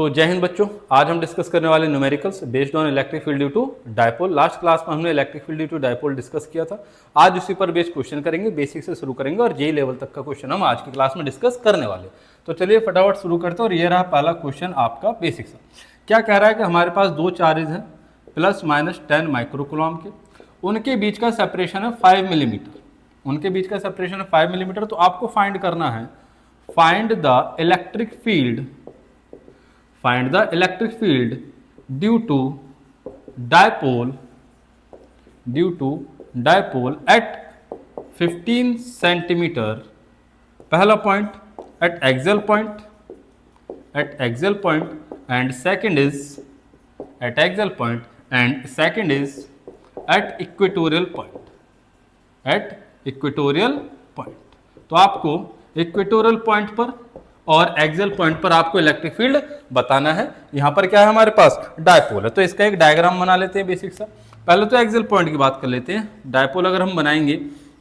तो जय हिंद बच्चों, आज हम डिस्कस करने वाले numericals based on electric field due to dipole. Last class में हमने electric field due to dipole discuss किया था। आज उसी पर बेस्ड क्वेश्चन करेंगे, बेसिक से शुरू करेंगे और जेई लेवल तक का क्वेश्चन हम आज की क्लास में डिस्कस करने वाले। तो चलिए फटाफट शुरू करते हैं। और ये रहा पहला क्वेश्चन आपका बेसिक सा। क्या कह रहा है कि हमारे पास दो चार्जेज हैं प्लस माइनस 10 माइक्रोकूलम के, उनके बीच का सेपरेशन है 5 मिलीमीटर। उनके बीच का सेपरेशन है 5 मिलीमीटर। तो आपको फाइंड करना है, find the electric field, find the electric field due to dipole at 15 centimeter। पहला point at axial point and second is at axial point and second is at equatorial point। तो आपको equatorial point पर और axial point पर आपको electric field बताना है। यहां पर क्या है, हमारे पास डायपोल है। तो इसका एक डायग्राम बना लेते हैं बेसिक सा। पहले तो एक्सियल पॉइंट की बात कर लेते हैं। डायपोल अगर हम बनाएंगे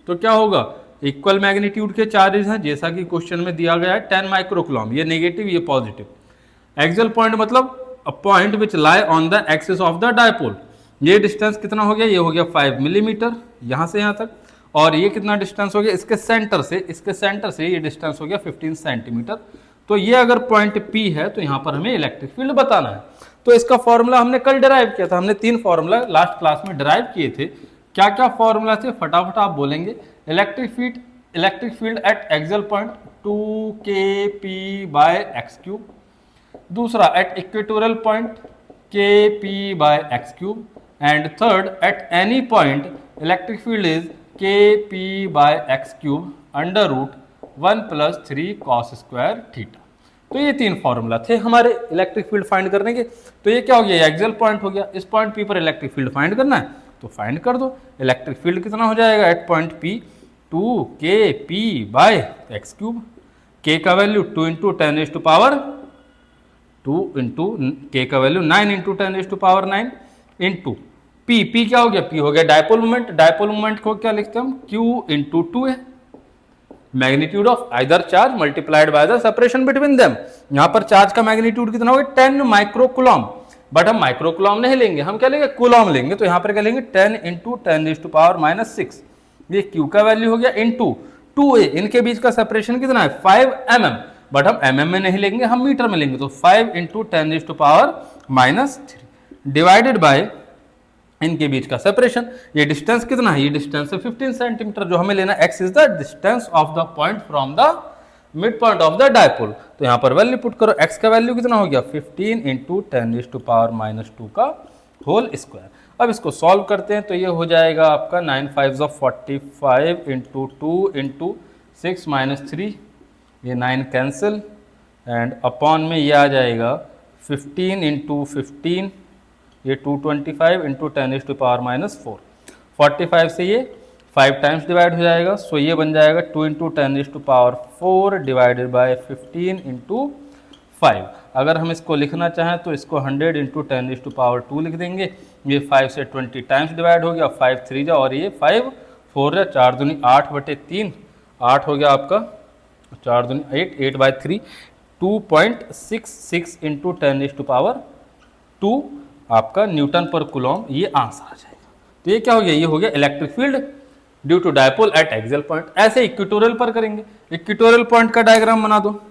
तो क्या होगा, इक्वल मैग्नीट्यूड के चार्जेस हैं जैसा कि क्वेश्चन में दिया गया है 10 माइक्रोकूलम, ये नेगेटिव ये पॉजिटिव। एक्सियल पॉइंट मतलब a point which lie on the axis of the dipole. ये डिस्टेंस कितना हो गया, ये हो गया 5 मिलीमीटर यहां से यहां तक। और ये कितना डिस्टेंस हो गया, इसके सेंटर से ये डिस्टेंस हो गया 15 सेंटीमीटर। तो ये अगर पॉइंट P है तो यहां पर हमें इलेक्ट्रिक फील्ड बताना है। तो इसका फॉर्मूला हमने कल डिराइव किया था। हमने 3 फॉर्मूला लास्ट क्लास में डिराइव किए थे। क्या क्या फॉर्मूला थे, फटाफट आप बोलेंगे। Electric field eight axial point 2kp/x³। दूसरा at equatorial point kp/x³ and third at any point electric field is kp/x³ √1 + 3 cos² theta. तो ये 3 फॉर्मूला थे हमारे इलेक्ट्रिक फील्ड फाइंड करने के। तो ये क्या हो गया, एक्सियल पॉइंट हो गया। इस पॉइंट P पर इलेक्ट्रिक फील्ड फाइंड करना है तो फाइंड कर दो। इलेक्ट्रिक फील्ड कितना हो जाएगा at point P 2kp/x³। k का वैल्यू 2 × 9 × 10⁻9 इंटू P क्या हो गया, P हो गया डायपोल मोमेंट। डायपोल मोमेंट को क्या लिखते हैं हम, Q × 2 है magnitude of either charge multiplied by the separation between them. यहां पर चार्ज का मैग्नीट्यूड कितना होगा 10 माइक्रोकूलम, बट हम माइक्रोकूलम नहीं लेंगे, हम क्या लेंगे, कूलम लेंगे। तो यहां पर क्या लेंगे 10 × 10⁻⁶। ये Q का वैल्यू हो गया इंटू 2a। इनके बीच का सेपरेशन कितना है 5 mm, बट हम mm में नहीं लेंगे, हम मीटर में लेंगे। तो 5 × 10⁻³ डिवाइडेड बाय इनके बीच का सेपरेशन। ये डिस्टेंस कितना है, ये डिस्टेंस है 15 सेंटीमीटर। जो हमें लेना x is the distance of the point from the mid point of the dipole. तो यहां पर वैल्यू पुट करो, x का वैल्यू कितना हो गया 15 × 10⁻² का होल स्क्वायर। अब इसको सॉल्व करते हैं तो ये हो जाएगा आपका 9 5 45 × 2 × 6 - 3, ये 9 कैंसिल एंड अपॉन में ये आ जाएगा 15 × 15, ये 225 × 10⁻⁴। 45 से ये 5 टाइम्स डिवाइड हो जाएगा। सो ये बन जाएगा 2 × 10⁻⁴ डिवाइडेड बाय 15 × 5। अगर हम इसको लिखना चाहें तो इसको 100 × 10⁻² लिख देंगे। ये 5 से 20 टाइम्स डिवाइड हो गया, 5 3 जा और ये 5 4 जा, 4 दूनी 8/3, 8 हो गया आपका, 4 दूनी 8, 8/3, 2.66 × 10⁻² आपका न्यूटन पर कूलम ये आंसर आ जाएगा। तो ये क्या हो गया, ये हो गया electric field due to dipole at axial point. ऐसे इक्वेटोरियल पर करेंगे। इक्वेटोरियल पॉइंट का डायग्राम बना दो,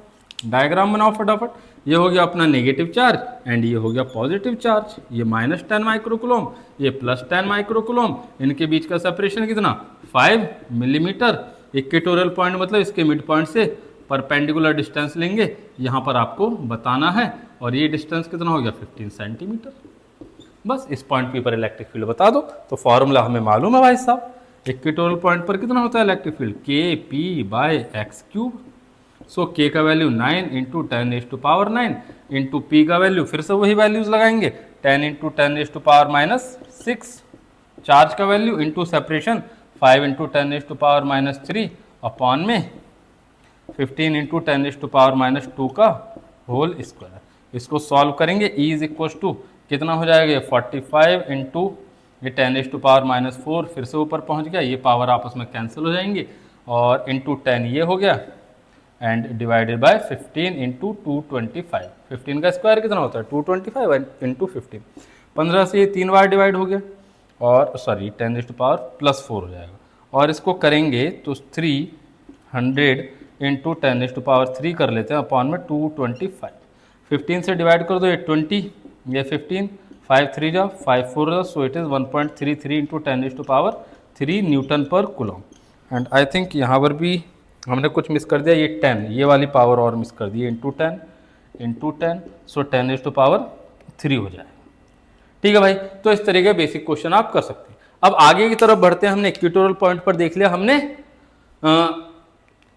डायग्राम बनाओ फटाफट। ये हो गया अपना नेगेटिव चार्ज एंड ये हो गया पॉजिटिव चार्ज। ये -10 माइक्रोकूलम, ये +10 माइक्रोकूलम। इनके बीच का सेपरेशन कितना 5 मिलीमीटर। इक्वेटोरियल पॉइंट मतलब इसके मिड पॉइंट से परपेंडिकुलर डिस्टेंस लेंगे, यहाँ पर आपको बताना है। और ये डिस्टेंस कितना हो गया 15 सेंटीमीटर। बस इस पॉइंट P पर इलेक्ट्रिक फील्ड बता दो। तो फॉर्मूला हमें मालूम है भाई साहब। इक्वेटोरियल पॉइंट पर कितना होता है इलेक्ट्रिक फील्ड kp/x³। सो k का वैल्यू 9 × 10⁻⁹ इंटू P का वैल्यू फिर से वही वैल्यूज लगाएंगे 10 × 10⁻⁶। चार्ज का वैल्यू इंटू सेपरेशन 5 × 10⁻³ अपॉन में 15 × 10⁻² का होल स्क्वायर। इसको सॉल्व करेंगे, E इज इक्वल टू कितना हो जाएगा 45 × ये 10⁻⁴ फिर से ऊपर पहुंच गया। ये पावर आपस में कैंसिल हो जाएंगे और इंटू 10 ये हो गया एंड डिवाइडेड बाय 15 × 225। 15 का स्क्वायर कितना होता है 225 इंटू 15। 15 से ये 3 बार डिवाइड हो गया और सॉरी 10⁻+4 हो जाएगा। और इसको करेंगे तो 300 इंटू 10⁻3 कर लेते हैं अपॉन में 225। 15 से डिवाइड कर दो ये 20, ये 15, 5 3 जा 5 4 जा, so it is 1.33 into 10⁻3 Newton पर कूलम। एंड आई थिंक यहाँ पर भी हमने कुछ मिस कर दिया, ये 10 ये वाली पावर और मिस कर दी, इंटू 10 सो 10⁻3 हो जाएगा। ठीक है भाई, तो इस तरीके के बेसिक क्वेश्चन आप कर सकते हैं। अब आगे की तरफ बढ़ते हैं। हमने इक्वेटोरियल पॉइंट पर देख लिया, हमने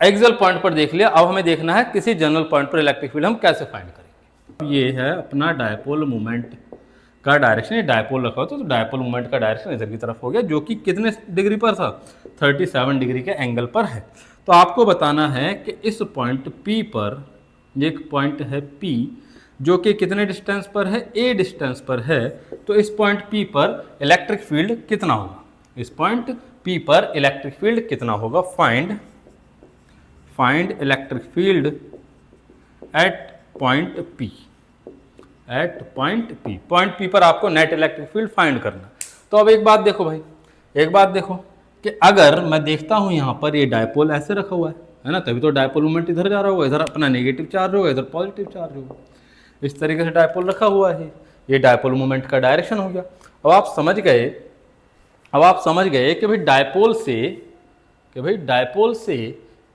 एक्सियल पॉइंट पर देख लिया। अब हमें देखना है किसी जनरल पॉइंट पर इलेक्ट्रिक फील्ड हम कैसे फाइंड करेंगे। ये है अपना डायपोल मोमेंट का डायरेक्शन, ये डायपोल रखा होता है तो डायपोल मोमेंट का डायरेक्शन इधर की तरफ हो गया, जो कि कितने डिग्री पर था 37 डिग्री के एंगल पर है। तो आपको बताना है कि इस पॉइंट P पर, एक पॉइंट है P जो कि कितने डिस्टेंस पर है, a डिस्टेंस पर है, तो इस पॉइंट P पर इलेक्ट्रिक फील्ड कितना होगा, इस पॉइंट P पर इलेक्ट्रिक फील्ड कितना होगा। Find electric field at point P, at point P। Point P पर आपको नेट इलेक्ट्रिक फील्ड फाइंड करना। तो अब एक बात देखो भाई, एक बात देखो कि अगर मैं देखता हूं यहां पर ये डायपोल ऐसे रखा हुआ है ना, तभी तो डायपोल मोमेंट इधर जा रहा होगा, इधर अपना नेगेटिव चार्ज होगा, इधर पॉजिटिव चार्ज होगा, इस तरीके से डायपोल रखा हुआ है। ये डायपोल मोमेंट का डायरेक्शन हो गया। अब आप समझ गए कि भाई डायपोल से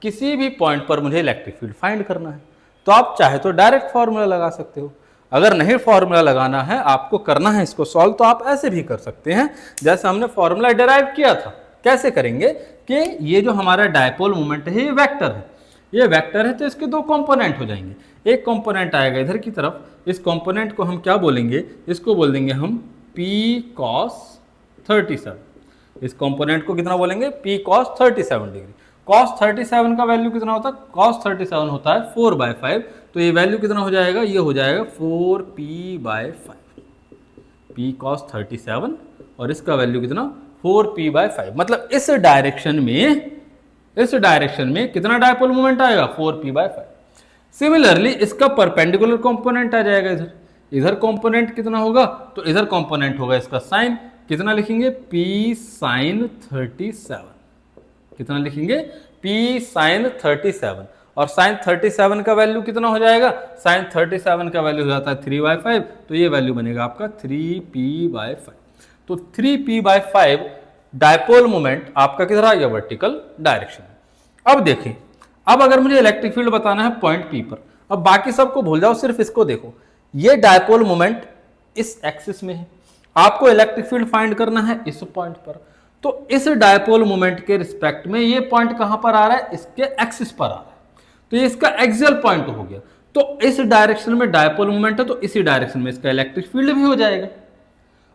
किसी भी पॉइंट पर मुझे इलेक्ट्रिक फील्ड फाइंड करना है। तो आप चाहे तो डायरेक्ट फॉर्मूला लगा सकते हो, अगर नहीं फॉर्मूला लगाना है, आपको करना है इसको सॉल्व, तो आप ऐसे भी कर सकते हैं जैसे हमने फॉर्मूला डिराइव किया था। कैसे करेंगे कि ये जो हमारा डायपोल मोमेंट है ये वेक्टर है, ये वेक्टर है तो इसके दो कंपोनेंट हो जाएंगे। एक कंपोनेंट आएगा इधर की तरफ, इस कंपोनेंट को हम क्या बोलेंगे, इसको बोल देंगे हम P cos 37। इस कंपोनेंट को कितना बोलेंगे P cos 37 डिग्री। cos 37 का वैल्यू कितना होता है, cos 37 होता है 4/5, तो ये वैल्यू कितना हो जाएगा, ये हो जाएगा 4p/5, P cos 37 और इसका वैल्यू कितना 4p/5। मतलब इस डायरेक्शन में कितना डायपोल मोमेंट आएगा 4p/5। सिमिलरली इसका परपेंडिकुलर कंपोनेंट आ जाएगा, इधर कंपोनेंट कितना होगा, तो इधर कंपोनेंट होगा इसका साइन, कितना लिखेंगे P sin 37, कितना लिखेंगे P sin 37, और sin 37 का वैल्यू कितना हो जाएगा, sin 37 का वैल्यू हो जाता है 3/5, तो ये वैल्यू बनेगा आपका 3p/5। तो 3p/5 डायपोल मोमेंट आपका किधर आ गया, वर्टिकल डायरेक्शन में। अब देखें, अब अगर मुझे इलेक्ट्रिक फील्ड बताना है पॉइंट P पर, अब बाकी सबको भूल जाओ, सिर्फ इसको देखो, ये डायपोल मोमेंट इस एक्सिस में है, आपको इलेक्ट्रिक फील्ड फाइंड करना है इस पॉइंट पर। तो इस डायपोल मोमेंट के रिस्पेक्ट में ये पॉइंट कहां पर आ रहा है, इसके एक्सिस पर आ रहा है, तो ये इसका एक्सियल पॉइंट हो गया। तो इस डायरेक्शन में डायपोल मोमेंट है, तो इसी डायरेक्शन में इसका इलेक्ट्रिक फील्ड भी हो जाएगा।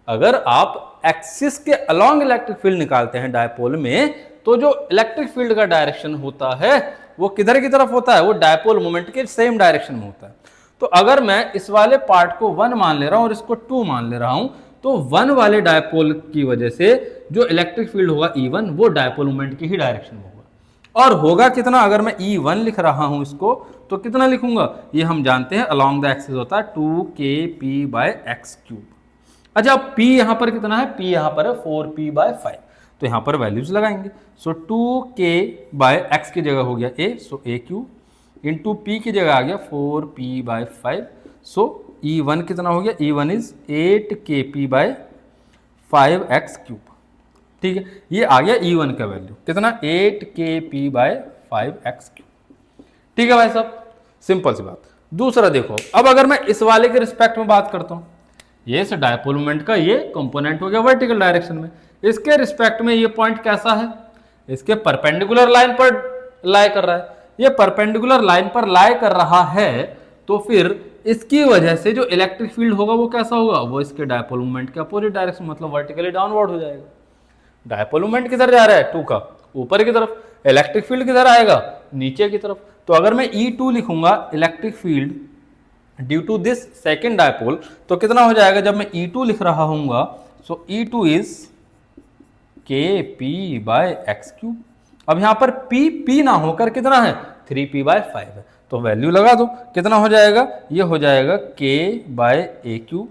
अगर आप एक्सिस के अलोंग इलेक्ट्रिक फील्ड निकालते हैं डायपोल में, तो जो इलेक्ट्रिक फील्ड का डायरेक्शन होता है वो किधर की तरफ होता है, वो डायपोल मोमेंट के सेम डायरेक्शन में होता है। तो अगर मैं इस वाले पार्ट को 1 मान ले रहा हूं और इसको 2 मान ले रहा हूं, तो 1 वाले डायपोल की वजह से जो इलेक्ट्रिक फील्ड होगा E1 वो डायपोल मोमेंट की ही डायरेक्शन में होगा। और होगा कितना, अगर मैं E1 लिख रहा हूं इसको, तो कितना लिखूंगा, ये हम जानते हैं अलोंग द एक्सिस होता है 2kp/x³। अच्छा, P यहां पर कितना है, P यहां पर है 4p/5, तो यहां पर वैल्यूज लगाएंगे। सो 2k/x की जगह हो गया a, so a³ into P की जगह आ गया 4p/5, सो E1 कितना हो गया, E1 इज 8kp/5x³। ठीक है, ये आ गया E1 का वैल्यू कितना, 8kp/5x³। ठीक है भाई साहब, सिंपल सी बात। दूसरा देखो, अब अगर मैं इस वाले के रिस्पेक्ट में बात करता हूं, ये इस डायपोल मोमेंट का ये कंपोनेंट हो गया वर्टिकल डायरेक्शन में, इसके रिस्पेक्ट में ये पॉइंट कैसा है, इसके परपेंडिकुलर लाइन पर लाई कर रहा है। ये परपेंडिकुलर लाइन पर लाई कर रहा है, तो फिर इसकी वजह से जो इलेक्ट्रिक फील्ड होगा वो कैसा होगा, वो इसके डायपोल मोमेंट के अपोजिट डायरेक्शन, मतलब वर्टिकली डाउनवर्ड हो जाएगा। डायपोल मोमेंट किधर जा रहा है 2 का, ऊपर की तरफ, इलेक्ट्रिक फील्ड किधर आएगा, नीचे की तरफ। तो अगर मैं E2 लिखूंगा electric field due to this second dipole, तो कितना हो जाएगा, जब मैं E2 लिख रहा हूंगा, सो E2 इज kp/x³। अब यहां पर P ना होकर कितना है 3p/5 है, तो वैल्यू लगा दो, कितना हो जाएगा, ये हो जाएगा k/a³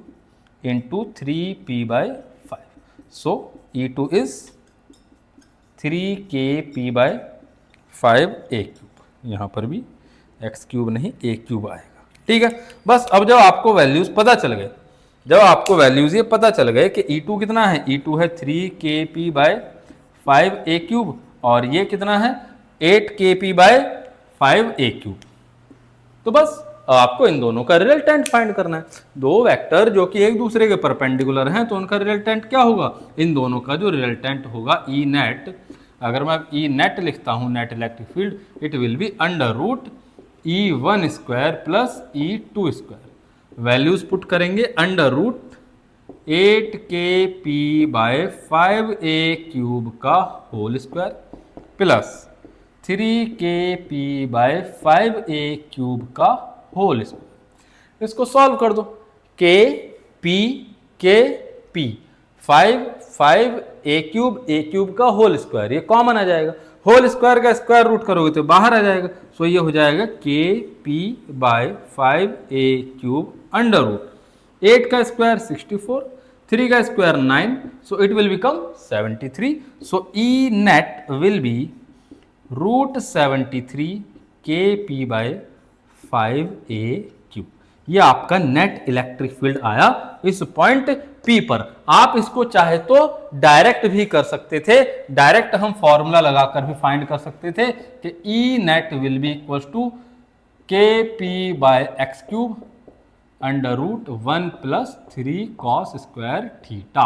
into 3p/5। So E2 is 3kp/5a³। यहाँ पर भी x³ नहीं a³ आएगा। ठीक है, बस अब जब आपको वैल्यूज पता चल गए, जब आपको वैल्यूज ये पता चल गए कि E2 कितना है, E2 है 3kp/5a³ और ये कितना है 8kp/5a³। तो बस आपको इन दोनों का रिजल्टेंट फाइंड करना है। दो वेक्टर जो कि एक दूसरे के परपेंडिकुलर हैं तो उनका रिजल्टेंट क्या होगा, इन दोनों का जो रिजल्टेंट होगा ई नेट, अगर मैं ई नेट लिखता हूं net electric field, it will be √E1² plus E2²। Values put करेंगे √8kp/5a³ का होल स्क्वायर प्लस 3kp/5a³ का होल स्क्वायर। इसको सॉल्व कर दो, kp 5a³ का होल स्क्वायर, ये कॉमन आ जाएगा, होल स्क्वायर का स्क्वायर रूट करोगे तो बाहर आ जाएगा। सो ये हो जाएगा kp/5a³ अंडर रूट 8 का स्क्वायर 64, 3 का square 9, so it will become 73। So E net will B √73 kp/5a³। ये आपका नेट इलेक्ट्रिक फील्ड आया इस पॉइंट P पर। आप इसको चाहे तो डायरेक्ट भी कर सकते थे, डायरेक्ट हम फॉर्मूला लगाकर भी फाइंड कर सकते थे कि E net will be equal to kp/x³ under root 1 + 3 cos² theta.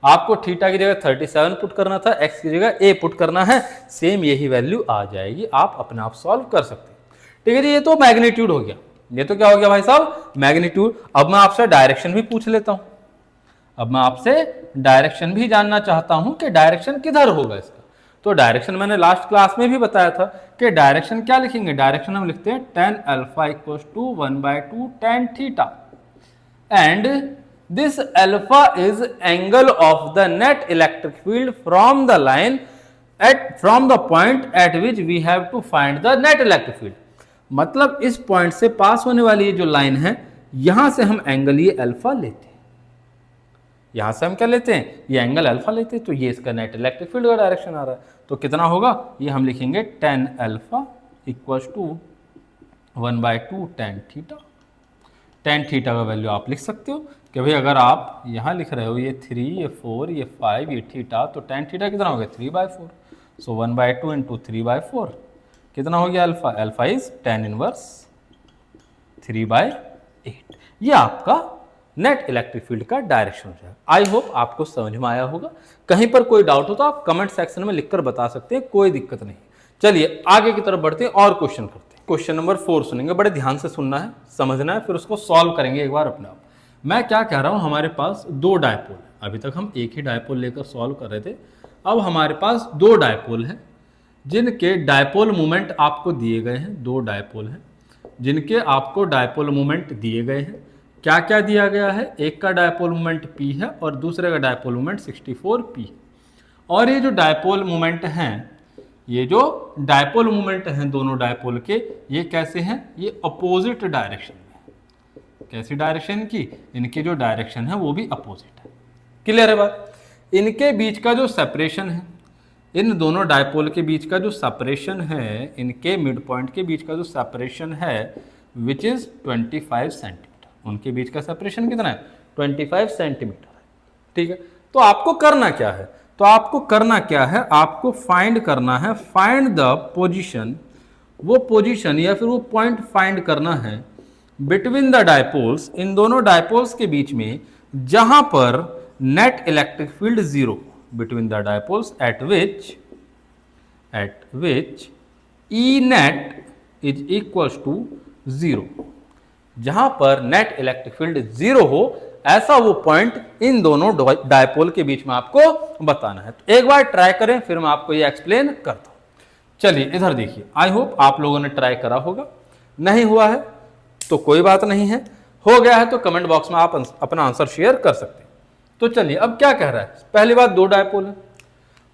आपको थीटा की जगह 37 पुट करना था, x की जगह a पुट करना है, सेम यही वैल्यू आ जाएगी, आप अपने आप सॉल्व कर सकते हैं। ठीक है जी, ये तो मैग्नीट्यूड हो गया, ये तो क्या हो गया भाई साहब, मैग्नीट्यूड। अब मैं आपसे डायरेक्शन भी पूछ लेता हूं, अब मैं आपसे डायरेक्शन भी जानना चाहता हूं कि डायरेक्शन किधर होगा इसका। तो डायरेक्शन मैंने लास्ट क्लास में भी बताया था कि डायरेक्शन क्या लिखेंगे, डायरेक्शन हम लिखते हैं tan α = 1/2 tan θ and this alpha is angle of the net electric field from the line from the point at which we have to find the net electric field. मतलब इस पॉइंट से पास होने वाली ये जो लाइन है, यहां से हम एंगल ये अल्फा लेते हैं, यहां से हम क्या लेते हैं, ये एंगल अल्फा लेते हैं, तो ये इसका नेट इलेक्ट्रिक फील्ड का डायरेक्शन आ रहा है। तो कितना होगा, ये हम लिखेंगे tan α = 1/2 tan θ। tan θ का वैल्यू आप लिख सकते हो कि भाई अगर आप यहां लिख रहे हो ये 3, ये 4, ये 5, ये θ, तो tan θ कितना हो गया 3/4। सो 1/2 × 3/4 कितना हो गया अल्फा, अल्फा इज tan 1 3/8। ये आपका नेट इलेक्ट्रिक फील्ड का डायरेक्शन हो जाएगा। आई होप आपको समझ में आया होगा। कहीं पर कोई डाउट हो तो आप कमेंट सेक्शन में लिखकर बता सकते हैं, कोई दिक्कत नहीं। चलिए आगे की तरफ बढ़ते हैं और क्वेश्चन करते हैं। क्वेश्चन नंबर 4 सुनेंगे, बड़े ध्यान से सुनना है, समझना है, फिर उसको सॉल्व करेंगे एक बार अपने आप। मैं क्या कह रहा हूं, हमारे पास दो डायपोल है, अभी तक हम एक ही डायपोल लेकर सॉल्व कर रहे थे, अब हमारे पास दो डायपोल हैं जिनके डायपोल मोमेंट आपको दिए गए हैं, दो डायपोल हैं जिनके आपको डायपोल मोमेंट दिए गए हैं। क्या क्या दिया गया है, एक का डायपोल मोमेंट P है और दूसरे का डायपोल मोमेंट 64P। और ये जो डायपोल मोमेंट हैं, ये जो डायपोल मोमेंट हैं दोनों डायपोल के, ये कैसे हैं, ये अपोजिट डायरेक्शन में। कैसी डायरेक्शन की, इनके जो डायरेक्शन है वो भी अपोजिट है। क्लियर है बात। इनके बीच का जो सेपरेशन है, इन दोनों डायपोल के बीच का जो सेपरेशन है, इनके मिड पॉइंट के बीच का जो सेपरेशन है विच इज 25 सेंटीमीटर। उनके बीच का सेपरेशन कितना है, 25 सेंटीमीटर है। ठीक है, तो आपको करना क्या है, तो आपको करना क्या है, आपको फाइंड करना है, फाइंड द पोजीशन, वो पोजीशन या फिर वो पॉइंट फाइंड करना है बिटवीन द डायपोल्स, इन दोनों डायपोल्स के बीच में, जहां पर net electric field 0, between the dipoles at which E net is equals to 0। जहां पर नेट इलेक्ट्रिक फील्ड 0 हो, ऐसा वो पॉइंट इन दोनों डायपोल के बीच में आपको बताना है। तो एक बार ट्राई करें, फिर मैं आपको ये एक्सप्लेन करता हूं। चलिए इधर देखिए, आई होप आप लोगों ने ट्राई करा होगा, नहीं हुआ है तो कोई बात नहीं है, हो गया है तो कमेंट बॉक्स में आप अपना आंसर शेयर कर सकते हैं। तो चलिए अब क्या कह रहा है, पहली बात दो डायपोल है,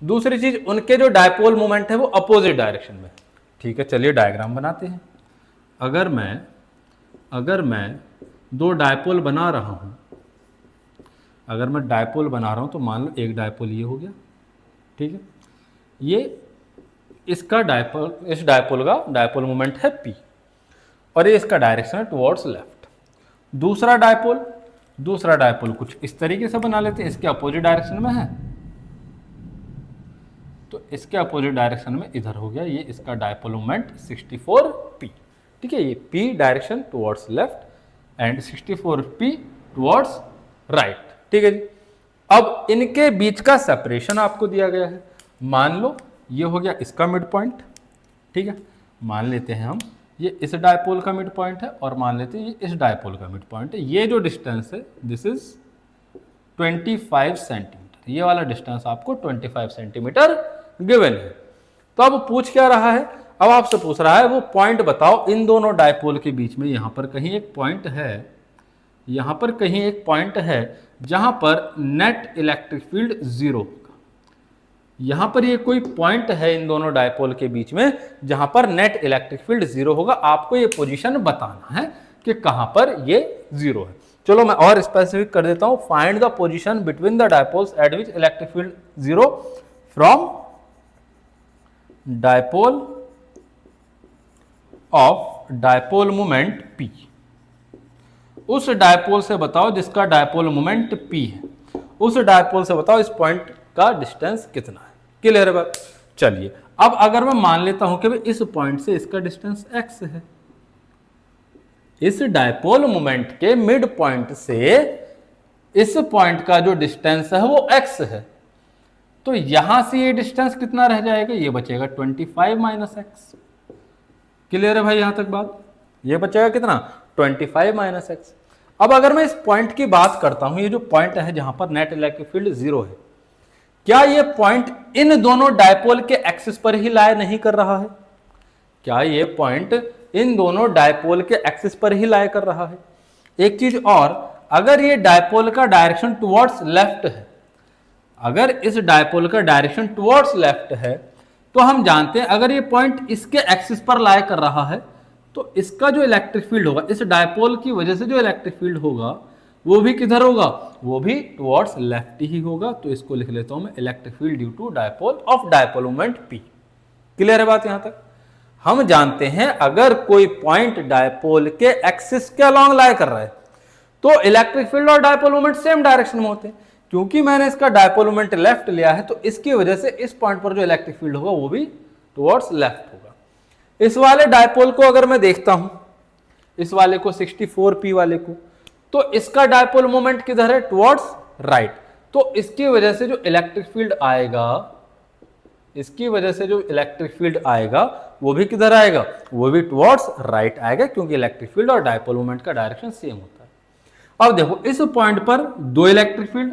दूसरी चीज उनके जो डायपोल मोमेंट है वो अपोजिट डायरेक्शन में। ठीक है, चलिए डायग्राम बनाते हैं। अगर मैं दो डायपोल बना रहा हूँ, अगर मैं डायपोल बना रहा हूँ तो मान लो एक डायपोल ये हो गया, ठीक है, ये इसका डायपोल, इस डायपोल का डायपोल मोमेंट है P और ये इसका डायरेक्शन है टुवर्ड्स लेफ्ट। दूसरा डायपोल कुछ इस तरीके से बना लेते हैं, इसके अपोजिट डायरेक्शन में है, तो इसके अपोजिट डायरेक्शन में इधर हो गया, ये इसका डायपोल मोमेंट 64P, ठीक है, ये P direction towards left and 64P towards right, ठीक है जी। अब इनके बीच का सेपरेशन आपको दिया गया है, मान लो ये हो गया इसका मिड पॉइंट, ठीक है, मान लेते हैं हम ये इस डायपोल का मिड पॉइंट है और मान लेते हैं ये इस डायपोल का मिड पॉइंट है। ये जो डिस्टेंस है दिस इज 25 सेंटीमीटर, ये वाला डिस्टेंस आपको 25 सेंटीमीटर गिवन है। तो अब पूछ क्या रहा है, अब आपसे पूछ रहा है वो पॉइंट बताओ इन दोनों डायपोल के बीच में, यहां पर कहीं एक पॉइंट है, यहां पर कहीं एक पॉइंट है जहां पर नेट इलेक्ट्रिक फील्ड 0 होगा। यहां पर ये कोई पॉइंट है इन दोनों डायपोल के बीच में जहां पर नेट इलेक्ट्रिक फील्ड 0 होगा। आपको ये पोजीशन बताना है कि कहां पर ये 0 है। चलो मैं और स्पेसिफिक कर देता हूं, find the position between the dipoles at which electric field 0 from dipole of dipole moment P। उस डायपोल से बताओ जिसका डायपोल मोमेंट P है, उस डायपोल से बताओ इस पॉइंट का डिस्टेंस कितना है। क्लियर है बात? चलिए अब अगर मैं मान लेता हूं कि भाई इस पॉइंट से इसका डिस्टेंस x है, इस डायपोल मोमेंट के मिड पॉइंट से इस पॉइंट का जो डिस्टेंस है वो x है, तो यहां से ये डिस्टेंस कितना रह जाएगा, ये बचेगा 25 माइनस एक्स। क्लियर है भाई यहां तक बात? ये बचेगा कितना, 25 माइनस एक्स। अब अगर मैं इस पॉइंट की बात करता हूं, ये जो पॉइंट है जहां पर नेट इलेक्ट्रिक फील्ड 0 है, क्या ये पॉइंट इन दोनों डायपोल के एक्सिस पर ही लाई नहीं कर रहा है? क्या ये पॉइंट इन दोनों डायपोल के एक्सिस पर ही लाई कर रहा है? एक चीज और, अगर ये डायपोल का डायरेक्शन टुवर्ड्स लेफ्ट है, अगर इस डायपोल का डायरेक्शन टुवर्ड्स लेफ्ट है, तो हम जानते हैं अगर ये पॉइंट इसके एक्सिस पर लाई कर रहा है तो इसका जो इलेक्ट्रिक फील्ड होगा, इस डायपोल की वजह से जो इलेक्ट्रिक फील्ड होगा वो भी किधर होगा, वो भी टुवर्ड्स लेफ्ट ही होगा। तो इसको लिख लेता हूं मैं electric field due to dipole of dipole moment P। Clear है बात यहां तक? हम जानते हैं अगर कोई पॉइंट डायपोल के एक्सिस के अलोंग लाई कर रहा है तो इलेक्ट्रिक फील्ड और डायपोल मोमेंट सेम डायरेक्शन में होते हैं। क्योंकि मैंने इसका डायपोल मोमेंट लेफ्ट लिया है तो इसकी वजह से इस पॉइंट पर जो इलेक्ट्रिक फील्ड होगा वो भी टुवर्ड्स लेफ्ट होगा। इस वाले डायपोल को अगर मैं देखता हूं, इस वाले को 64P वाले को, तो इसका डायपोल मोमेंट किधर है, टुवर्ड्स राइट। तो इसकी वजह से जो इलेक्ट्रिक फील्ड आएगा, इसकी वजह से जो इलेक्ट्रिक फील्ड आएगा वो भी किधर आएगा, वो भी टुवर्ड्स राइट आएगा, क्योंकि इलेक्ट्रिक फील्ड और डायपोल मोमेंट का डायरेक्शन सेम होता है। अब देखो इस पॉइंट पर दो इलेक्ट्रिक फील्ड,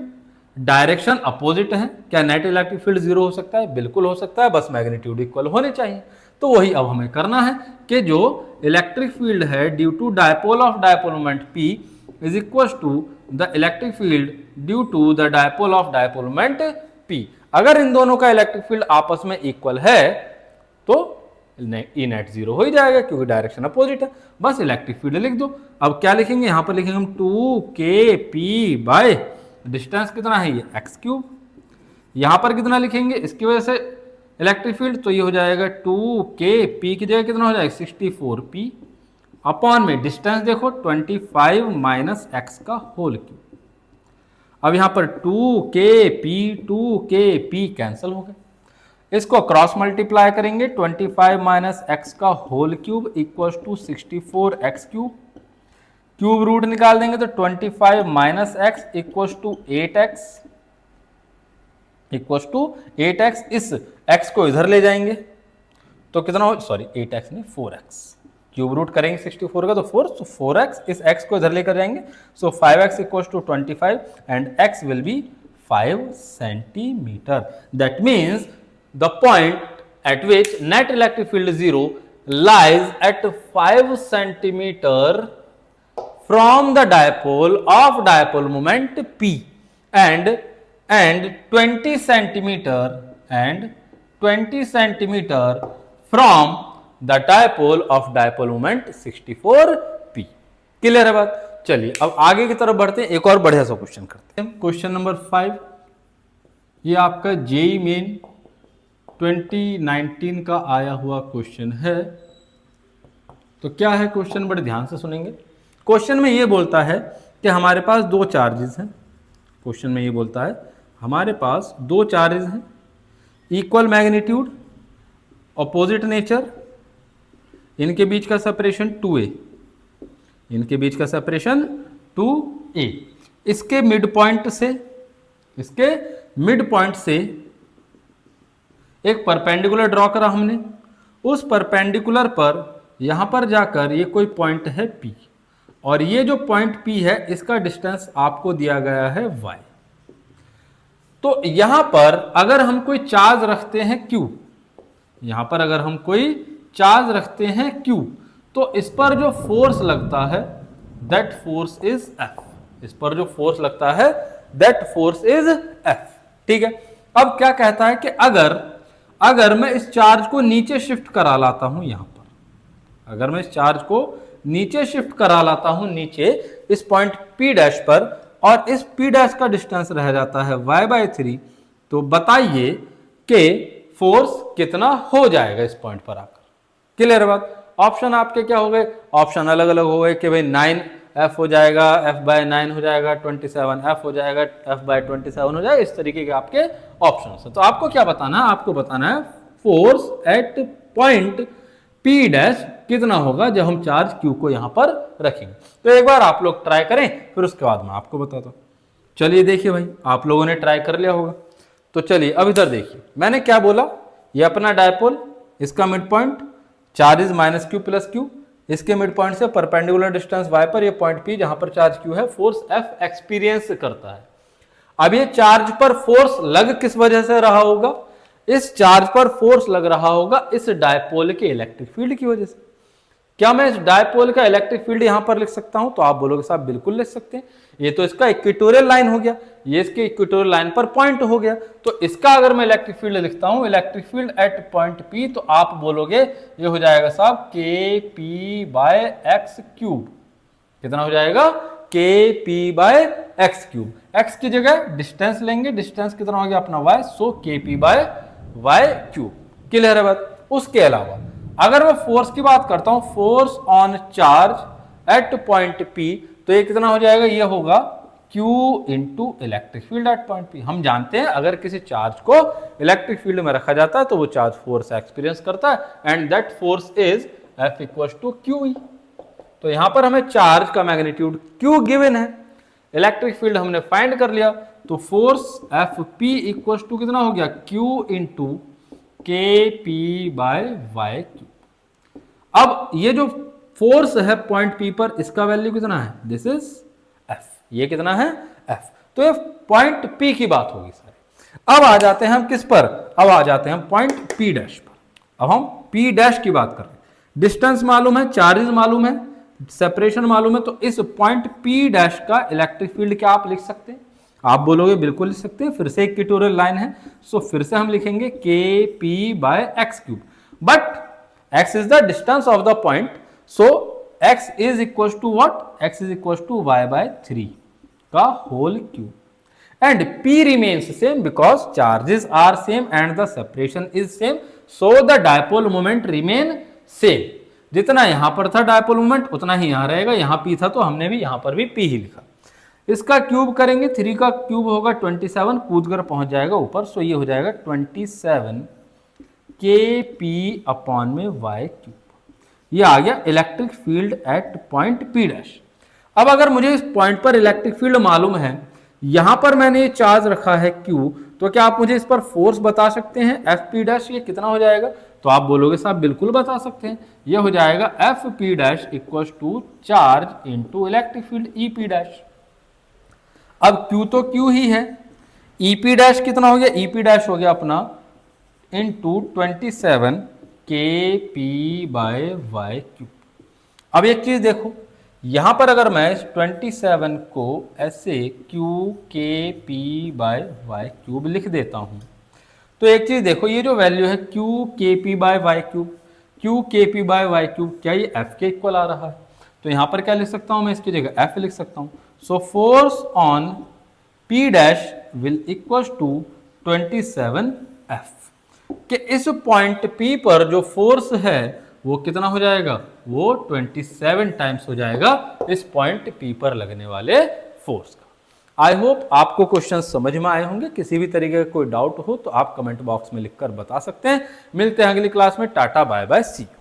डायरेक्शन अपोजिट है, क्या नेट इलेक्ट्रिक फील्ड 0 हो सकता है? बिल्कुल हो सकता है, बस मैग्नीट्यूड इक्वल होने चाहिए। तो वही अब हमें करना है कि जो इलेक्ट्रिक फील्ड है due to dipole of dipole moment P is equal to the electric field due to the dipole of dipole moment P। अगर इन दोनों का इलेक्ट्रिक फील्ड आपस में इक्वल है तो ई नेट 0 हो ही जाएगा, क्योंकि डायरेक्शन अपोजिट है। बस इलेक्ट्रिक फील्ड लिख दो। अब क्या लिखेंगे, यहां पर लिखेंगे हम 2kp बाय डिस्टेंस कितना है ये x3। यहां पर कितना लिखेंगे, इसकी वजह से इलेक्ट्रिक फील्ड, तो ये हो जाएगा 2kp की जगह कितना हो जाएगा 64p अपॉन में डिस्टेंस देखो 25 माइनस एक्स का होल क्यूब। अब यहां पर 2kp कैंसिल हो गए, इसको क्रॉस मल्टीप्लाई करेंगे, 25 माइनस एक्स का whole cube equal to 64x cube, cube root निकाल देंगे तो 25 minus x equal to 8x, equal to 8x। इस x को इधर ले जाएंगे तो कितना हो, सॉरी 8x नहीं 4x, क्यूब रूट करेंगे 64 का तो 4, so 4x, इस x को इधर लेकर जाएंगे, so 5x equal to 25 and x will be 5 centimetre. That means the point at which net electric field 0 lies at 5 centimeter from the dipole of dipole moment P and 20 centimeter from the dipole of dipole moment 64p। Clear है बात? चलिए अब आगे की तरफ बढ़ते हैं, एक और बढ़िया सा क्वेश्चन करते हैं। क्वेश्चन नंबर 5, ये आपका जेई मेन 2019 का आया हुआ क्वेश्चन है। तो क्या है क्वेश्चन, बड़े ध्यान से सुनेंगे। क्वेश्चन में ये बोलता है कि हमारे पास दो चार्जेस हैं। क्वेश्चन में ये बोलता है हमारे पास दो चार्जेस हैं, इक्वल मैग्नीट्यूड, अपोजिट नेचर, इनके बीच का सेपरेशन 2a, इनके बीच का सेपरेशन 2a। इसके मिड पॉइंट से एक परपेंडिकुलर ड्रॉ करा हमने। उस परपेंडिकुलर पर यहां पर जाकर ये कोई पॉइंट है P, और ये जो पॉइंट P है इसका डिस्टेंस आपको दिया गया है y। तो यहां पर अगर हम कोई चार्ज रखते हैं Q, यहां पर अगर हम कोई चार्ज रखते हैं Q, तो इस पर जो फोर्स लगता है दैट फोर्स इज F। इस पर जो फोर्स लगता है दैट फोर्स इज F। ठीक है, अब क्या कहता है कि अगर मैं इस चार्ज को नीचे शिफ्ट करा लाता हूं, यहां पर अगर मैं इस चार्ज को नीचे शिफ्ट करा लाता हूं, नीचे इस पॉइंट P डैश पर, और इस P डैश का डिस्टेंस रह जाता है y/3, तो बताइए कि फोर्स कितना हो जाएगा इस पॉइंट पर आकर। क्लियर बात? ऑप्शन आपके क्या हो गए? ऑप्शन अलग अलग हो गए कि भाई 9f हो जाएगा, f/9 हो जाएगा, 27f हो जाएगा, f/27 हो जाएगा। इस तरीके के आपके ऑप्शन है। तो आपको क्या बताना है? आपको बताना है force at point P dash कितना होगा जब हम चार्ज Q को यहां पर रखेंगे। तो एक बार आप लोग ट्राई करें, फिर उसके बाद मैं आपको बताता हूं। चलिए देखिए भाई, आप लोगों ने ट्राई कर लिया होगा। तो चलिए अब इधर देखिए, मैंने क्या बोला, ये अपना डायपोल, इसका mid point charge is -q + q, इसके मिड पॉइंट से परपेंडिकुलर डिस्टेंस y पर ये पॉइंट P जहां पर चार्ज Q है, फोर्स F एक्सपीरियंस करता है। अब ये चार्ज पर फोर्स लग किस वजह से रहा होगा? इस चार्ज पर फोर्स लग रहा होगा इस डायपोल के इलेक्ट्रिक फील्ड की वजह से। क्या मैं इस डायपोल का इलेक्ट्रिक फील्ड यहां पर लिख सकता हूं? तो आप बोलोगे साहब बिल्कुल लिख सकते हैं, ये तो इसका इक्वेटोरियल लाइन हो गया, ये इसके इक्वेटोरियल लाइन पर पॉइंट हो गया। तो इसका अगर मैं इलेक्ट्रिक फील्ड लिखता हूं, electric field at point P, तो आप बोलोगे ये हो जाएगा साहब kp/x³। कितना हो जाएगा? kp/x³। x की जगह डिस्टेंस लेंगे, डिस्टेंस कितना हो गया अपना y, सो kp/y³। क्लियर है बात? उसके अलावा अगर मैं फोर्स की बात करता हूं, force on charge at point P, तो ये कितना हो जाएगा? ये होगा Q into electric field at point P। हम जानते हैं अगर किसी चार्ज को इलेक्ट्रिक फील्ड में रखा जाता है तो वो चार्ज फोर्स एक्सपीरियंस करता है, and that force is F = QE। तो यहां पर हमें चार्ज का मैग्नीट्यूड Q गिवन है, इलेक्ट्रिक फील्ड हमने फाइंड कर लिया, तो फोर्स FP = कितना हो गया? Q into kp/y³। अब ये जो फोर्स है पॉइंट P पर, इसका वैल्यू कितना है? This is F। ये कितना है? F। तो ये पॉइंट P की बात होगी सारे। अब आ जाते हैं हम किस पर? अब आ जाते हैं हम पॉइंट P डैश पर। अब हम P डैश की बात कर रहे हैं। डिस्टेंस मालूम है, चार्जेस मालूम है, सेपरेशन मालूम है, तो इस पॉइंट P डैश का इलेक्ट्रिक फील्ड क्या आप लिख सकते हैं? आप बोलोगे बिल्कुल लिख सकते हैं। फिर से इक्वेटोरियल लाइन है, सो फिर से हम लिखेंगे kp/x³। But x is the distance of the point, so x is equal to what? x is equal to y/3 का whole cube, and p remains same because charges are same and the separation is same, so the dipole moment remain same. जितना यहां पर था dipole moment उतना ही यहां रहेगा। यहां p था तो हमने भी यहां पर भी p ही लिखा। इसका क्यूब करेंगे, 3 का क्यूब होगा 27, कूद कर पहुंच जाएगा ऊपर, सो ये हो जाएगा 27 kp/y³। ये आ गया electric field at point P dash. अब अगर मुझे इस पॉइंट पर इलेक्ट्रिक फील्ड मालूम है, यहां पर मैंने ये चार्ज रखा है Q, तो क्या आप मुझे इस पर फोर्स बता सकते हैं FP डैश ये कितना हो जाएगा? तो आप बोलोगे साहब बिल्कुल बता सकते हैं, ये हो जाएगा FP dash = charge into electric field EP dash. अब Q तो Q ही है, EP डैश कितना हो गया? EP डैश हो गया अपना इंटू 27 kp/y³। अब एक चीज देखो, यहां पर अगर मैं इस 27 को ऐसे Q kp/y³ लिख देता हूं, तो एक चीज देखो, ये जो वैल्यू है Q kp/y³, क्यू के पी बाय वाई क्यूब, क्या ये एफ के इक्वल आ रहा है? तो यहां पर क्या लिख सकता हूं मैं, इसकी जगह एफ लिख सकता हूं। So force on P dash will equal to 27 F, कि इस पॉइंट पी पर जो फोर्स है वो कितना हो जाएगा, वो 27 टाइम्स हो जाएगा इस पॉइंट पी पर लगने वाले फोर्स का। आई होप आपको क्वेश्चन समझ में आए होंगे। किसी भी तरीके का कोई डाउट हो तो आप कमेंट बॉक्स में लिखकर बता सकते हैं। मिलते हैं अगली क्लास में। टाटा बाय बाय, सी यू।